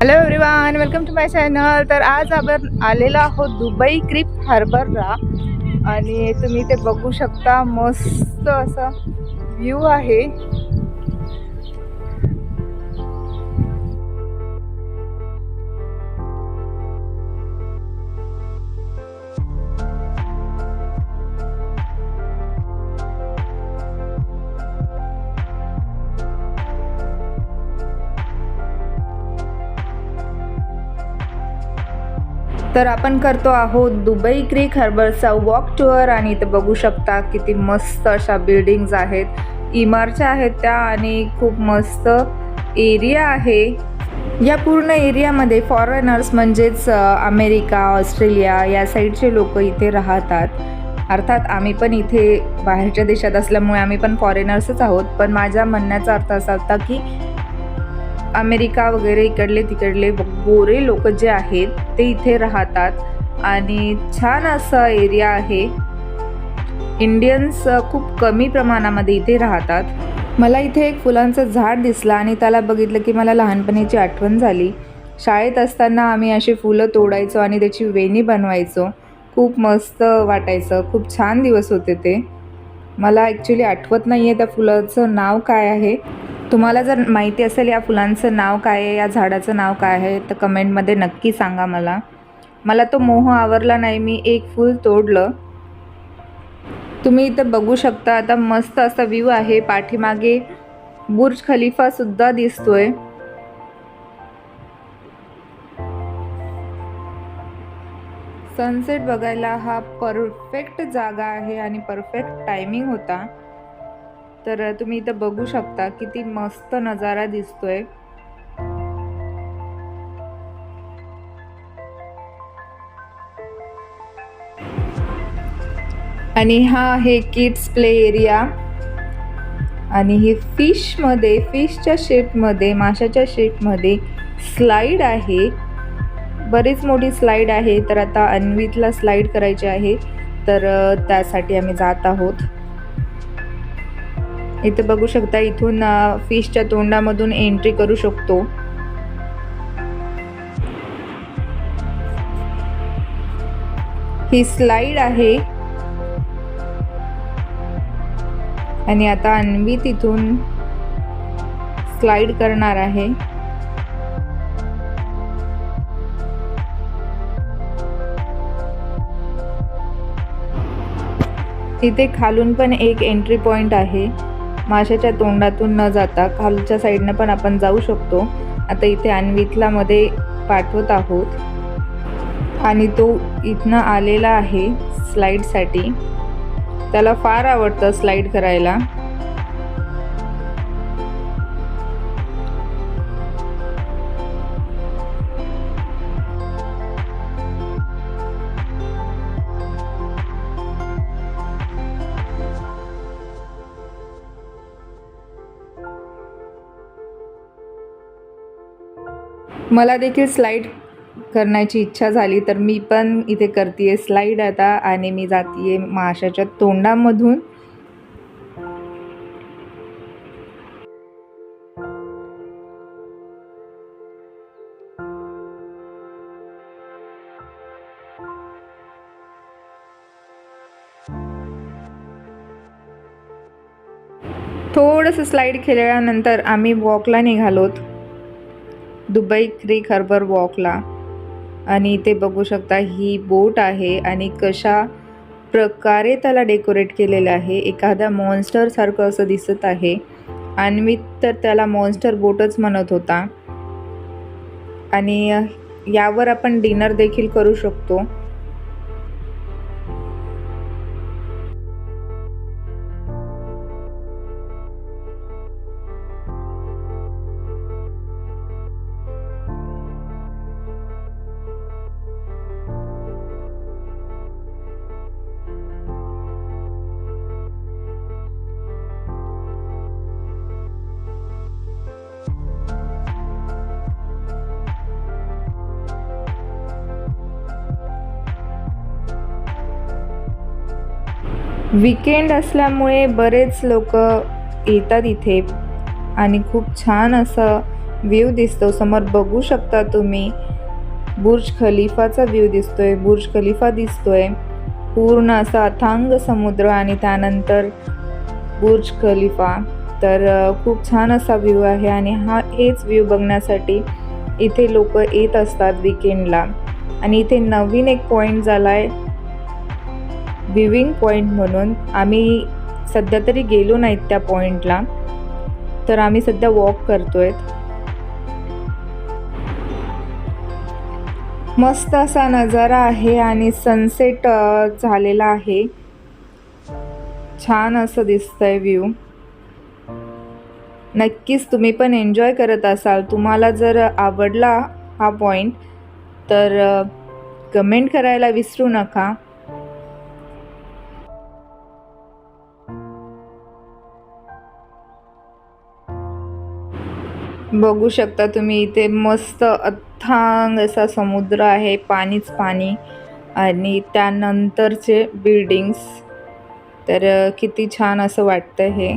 Hello everyone, welcome to my channel. तर आज आपण आलेलो आहोत दुबई क्रीक हार्बरला आणि तुम्ही ते बघू शकता. मस्त असा व्ह्यू आहे. तर आपण करतो आहोत दुबई क्रीक हार्बरचा वॉक टूर आणि इथे बघू शकता किती मस्त अशा बिल्डिंग्स आहेत, इमारती आहेत त्या आणि खूप मस्त एरिया आहे. या पूर्ण एरियामध्ये फॉरेनर्स म्हणजेच अमेरिका, ऑस्ट्रेलिया या साईडचे लोक इथे राहतात. अर्थात आम्ही पण इथे बाहेरच्या देशात असल्यामुळे आम्ही पण फॉरेनर्सच आहोत. पण माझ्या म्हणण्याचा अर्थ असा होता की अमेरिका वगैरे इकडले तिकडले गोरे लोक जे आहेत ते इथे राहतात आणि छान असा एरिया आहे. इंडियन्स खूप कमी प्रमाणामध्ये इथे राहतात. मला इथे एक फुलांचं झाड दिसलं आणि त्याला बघितलं की मला लहानपणीची आठवण झाली. शाळेत असताना आम्ही अशी फुलं तोडायचो आणि त्याची वेणी बनवायचो. खूप मस्त वाटायचं, खूप छान दिवस होते ते. मला ॲक्च्युली आठवत नाही आहे त्या फुलाचं नाव काय आहे. तुम्हाला जर माहिती असेल या फुलांचं नाव काय आहे, या झाडाचं नाव काय आहे, तर कमेंटमध्ये नक्की सांगा मला. मला तो मोह आवरला नाही, मी एक फूल तोडलं. तुम्ही इथं बघू शकता. आता मस्त असा व्ह्यू आहे. पाठीमागे बुर्ज खलिफा सुद्धा दिसतोय. सनसेट बघायला हा परफेक्ट जागा आहे आणि परफेक्ट टायमिंग होता. तर तुम्ही इथं बघू शकता किती मस्त नजारा दिसतोय. आणि हा आहे किड्स प्ले एरिया आणि ही फिशच्या शेपमध्ये, माशाच्या शेपमध्ये स्लाईड आहे. बरीच मोठी स्लाईड आहे. तर आता अन्वितला स्लाईड करायची आहे, तर त्यासाठी आम्ही जात आहोत. इथे बघू शकता, इथून फिशच्या तोंडामधून एंट्री करू शकतो. ही स्लाईड आहे आणि आता अन्वित इथून स्लाईड करणार आहे. इथे खालून पण एक एंट्री पॉइंट आहे. माशाच्या तोंडातून न जाता खालच्या साईडनं पण आपण जाऊ शकतो. आता इथे अन्वितला मध्ये पाठवत आहोत आणि तो इथनं आलेला आहे स्लाईडसाठी. त्याला फार आवडतं स्लाईड करायला. मला देखील स्लाईड करण्याची इच्छा झाली, तर मी पण इथे करते स्लाईड आता आणि मी जाते माशाच्या तोंडामधून. थोडंसं स्लाईड केल्यानंतर आम्ही वॉकला निघालोत, दुबई क्रीक हार्बर वॉकला. आणि इथे बघू शकता ही बोट आहे आणि कशा प्रकारे त्याला डेकोरेट केलेलं आहे. एखाद्या मॉन्स्टर सारखं असं दिसत आहे. अन्वित तर त्याला मॉन्स्टर बोटच म्हणत होता. आणि यावर आपण डिनर देखील करू शकतो. वीकेंड असल्यामुळे बरेच लोक येतात इथे आणि खूप छान असं व्ह्यू दिसतो. समोर बघू शकता तुम्ही बुर्ज खलिफाचा व्ह्यू दिसतोय. बुर्ज खलिफा दिसतोय. पूर्ण असा अथांग समुद्र आणि त्यानंतर बुर्ज खलिफा. तर खूप छान असा व्ह्यू आहे आणि हेच व्ह्यू बघण्यासाठी इथे लोक येत असतात विकेंडला. आणि इथे नवीन एक पॉईंट झाला आहे व्ह्यूइंग पॉईंट म्हणून. आम्ही सध्या तरी गेलो नाहीत त्या पॉईंटला, तर आम्ही सध्या वॉक करतोय. मस्त असा नजारा आहे आणि सनसेट झालेला आहे. छान असं दिसतंय व्ह्यू. नक्कीच तुम्ही पण एन्जॉय करत असाल. तुम्हाला जर आवडला हा पॉईंट तर कमेंट करायला विसरू नका. बघू शकता तुम्ही इथे मस्त अथांग असा समुद्र आहे. पाणीच पाणी आणि त्यानंतरचे बिल्डिंग्स. तर किती छान असं वाटतं हे.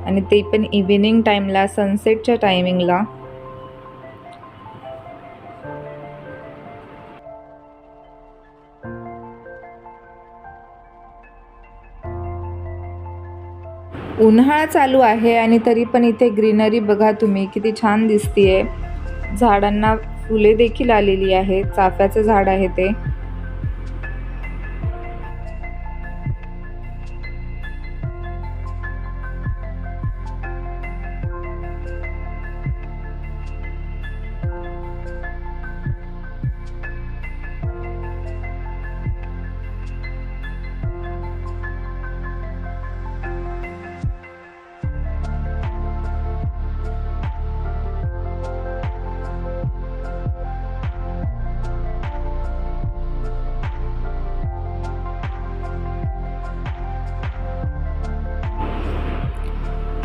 आणि ते पण इव्हिनिंग टाईमला, सनसेटच्या टायमिंगला. उन्हाळा चालू आहे आणि तरी पण इथे ग्रीनरी बघा तुम्ही किती छान दिसतीये. झाडांना फुले देखील आलेली आहेत. चाफ्याचं झाड आहे ते.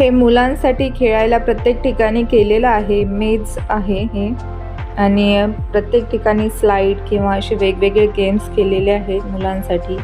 हे मुलांसाठी खेळायला प्रत्येक ठिकाणी केलेलं आहे. मेज आहे हे. आणि प्रत्येक ठिकाणी स्लाईड किंवा असे वेगवेगळे गेम्स केलेले आहेत मुलांसाठी.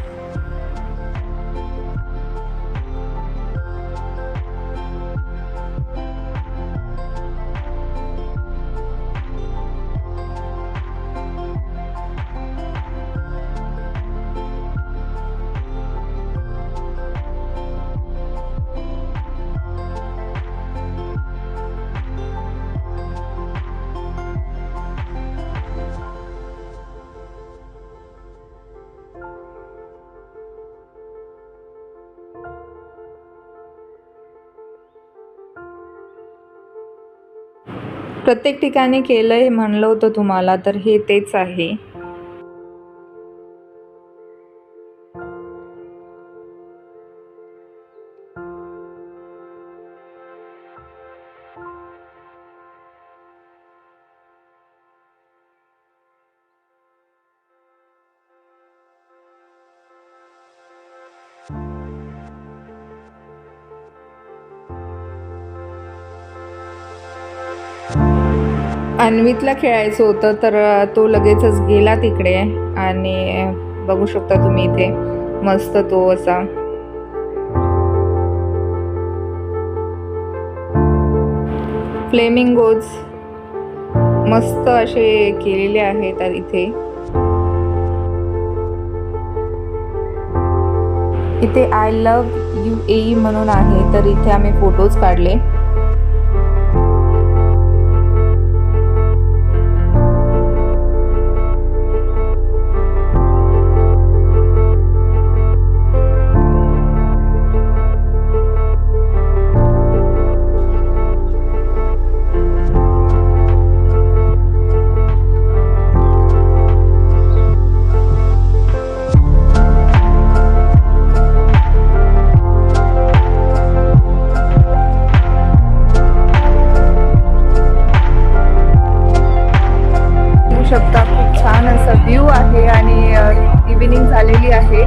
प्रत्येक ठिकाणी केलंय म्हणलं होतं तुम्हाला, तर हे तेच आहे. अन्वितला खेळायचं होतं तर तो लगेचच गेला तिकडे. आणि बघू शकता तुम्ही इथे मस्त तो असा फ्लेमिंगोज मस्त असे केलेले आहेत इथे. इथे आय लव्ह UAE म्हणून आहे, तर इथे आम्ही फोटोज काढले. शकता खूप छान असा व्ह्यू आहे आणि इव्हिनिंग झालेली आहे.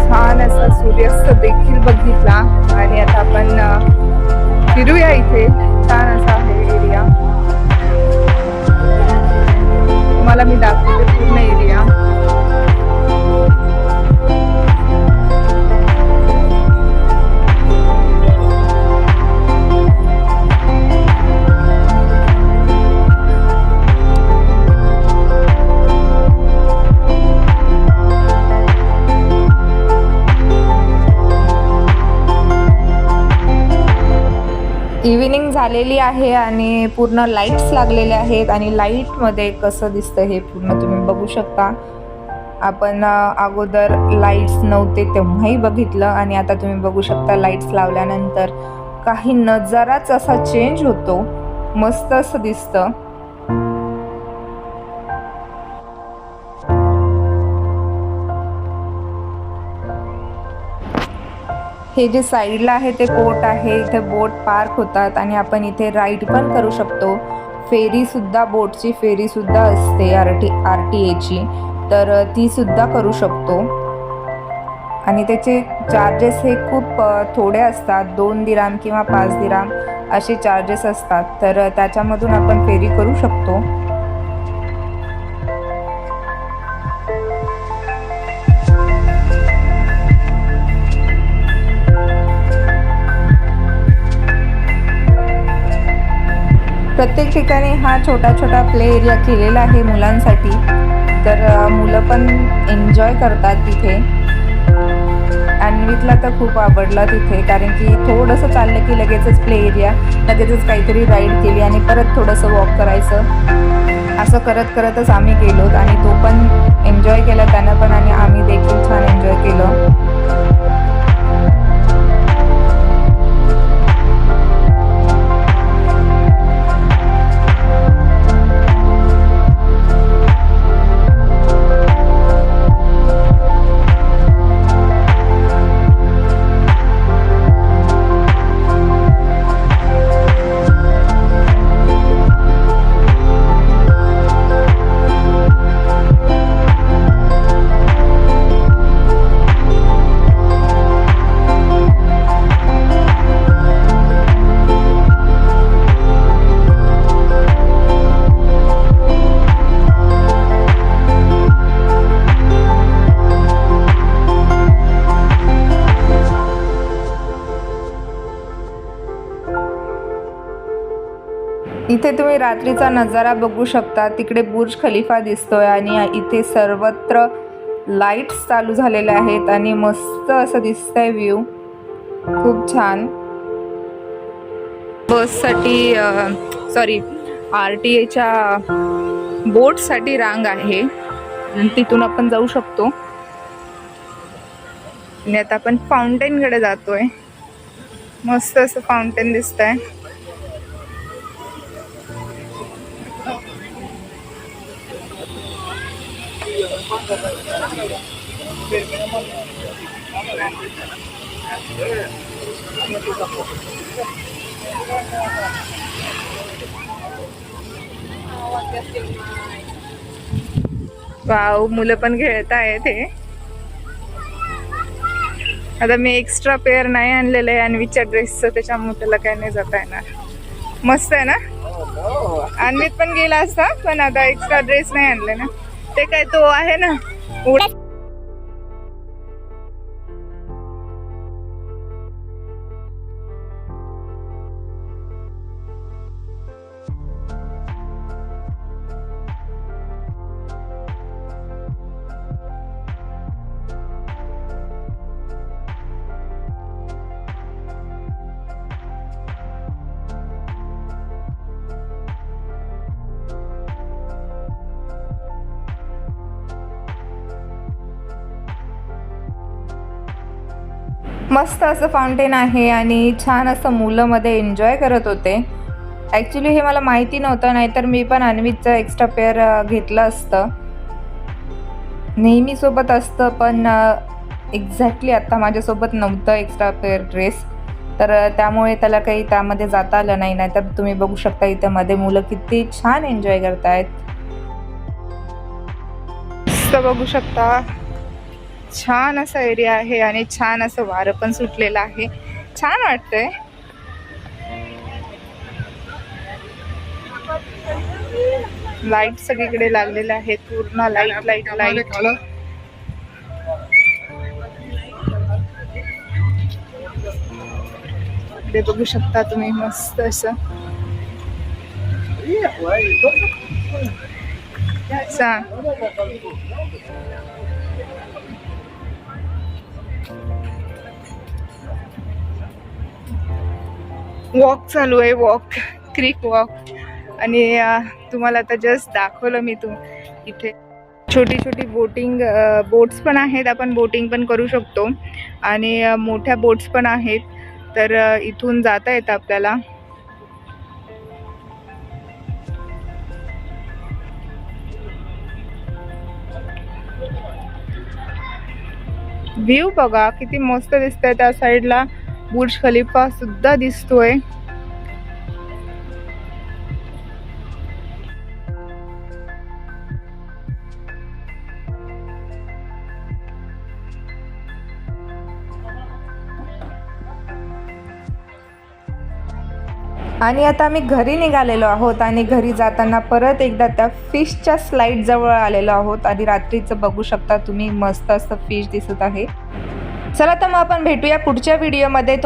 छान असा सूर्यास्त देखील बघितला आणि आता आपण फिरूया. इथे छान असा आहे एरिया. तुम्हाला मी दाखवते पूर्ण एरिया. झालेली आहे आणि पूर्ण लाईट्स लागलेले आहेत आणि लाईटमध्ये कसं दिसतं हे पूर्ण तुम्ही बघू शकता. आपण अगोदर लाईट्स नव्हते तेव्हाही बघितलं आणि आता तुम्ही बघू शकता लाईट्स लावल्यानंतर काही नजाराच असा चेंज होतो. मस्त असं दिसतं. हे जे साईडला आहे ते बोट आहे. इथे बोट पार्क होतात आणि आपण इथे राईड पण करू शकतो. फेरी सुद्धा, बोटची फेरी सुद्धा असते RTA ची, तर ती सुद्धा करू शकतो. आणि त्याचे चार्जेस हे खूप थोडे असतात. 2 दिराम किंवा 5 दिराम असे चार्जेस असतात. तर त्याच्यामधून आपण फेरी करू शकतो. प्रत्येक ठिकाणी हा छोटा छोटा प्ले एरिया केलेला आहे मुलांसाठी. तर मुलं पण एन्जॉय करतात तिथे. अन्वितला तर खूप आवडलं तिथे, कारण की थोडंसं चाललं की लगेचच प्ले एरिया, लगेचच काहीतरी राईड केली आणि परत थोडंसं वॉक करायचं. असं करत करतच आम्ही गेलो आणि तो पण एन्जॉय केला त्यानं पण आणि आम्ही देखील छान एन्जॉय केलं. इथे तुम्ही रात्रीचा नजारा बघू शकता. तिकडे बुर्ज खलिफा दिसतोय आणि इथे सर्वत्र लाईट्स चालू झालेल्या आहेत आणि मस्त असं दिसतंय व्ह्यू. खूप छान. बससाठी RTA च्या बोटसाठी रांग आहे, तिथून आपण जाऊ शकतो. आणि आता आपण फाउंटेनकडे जातोय. मस्त असं फाउंटेन दिसतंय. वाव, मुलं पण खेळत आहेत. हे आता मी एक्स्ट्रा पेअर नाही आणलेलं आहे अन्वितच्या ड्रेसचं, त्याच्यामुळे त्याला काय नाही जाता येणार. मस्त आहे ना. अन्वित पण गेला असता, पण आता एक्स्ट्रा ड्रेस नाही आणले ना. ते काय तो आहे ना मस्त असं फाउंटेन आहे आणि छान असं मुलं मध्ये एन्जॉय करत होते. ॲक्च्युली हे मला माहिती नव्हतं, नाहीतर मी पण अन्वितचं एक्स्ट्रा पेअर घेतलं असतं. नेहमी सोबत असतं, पण एक्झॅक्टली आत्ता माझ्यासोबत नव्हतं एक्स्ट्रा पेअर ड्रेस, तर त्यामुळे त्याला काही त्यामध्ये जाता आलं नाही. नाहीतर तुम्ही बघू शकता इथं मध्ये मुलं किती छान एन्जॉय करतायत. बघू शकता छान असा एरिया आहे आणि छान असं वारं पण सुटलेलं आहे. छान वाटतंय. लाईट सगळीकडे लागलेले आहेत. पूर्ण लाईट लाईट लाईट. इकडे बघू शकता तुम्ही मस्त असं वॉक चालू आहे, वॉक, क्रिक वॉक. आणि तुम्हाला आता जस्ट दाखवलं मी इथे छोटी छोटी बोट्स पण आहेत, आपण बोटिंग पण करू शकतो. आणि मोठ्या बोट्स पण आहेत, तर इथून जाता येतं आपल्याला. व्ह्यू बघा किती मस्त दिसतंय. त्या साईडला बुर्ज खलिफा सुद्धा दिसतोय. आणि आता आम्ही घरी निघालेलो आहोत आणि घरी जाताना परत एकदा त्या फिशच्या स्लाईड जवळ आलेलो आहोत. आणि रात्रीचं बघू शकता तुम्ही, मस्त असं फिश दिसत आहे. चला तर मग आपण भेटूया पुढच्या व्हिडिओमध्ये.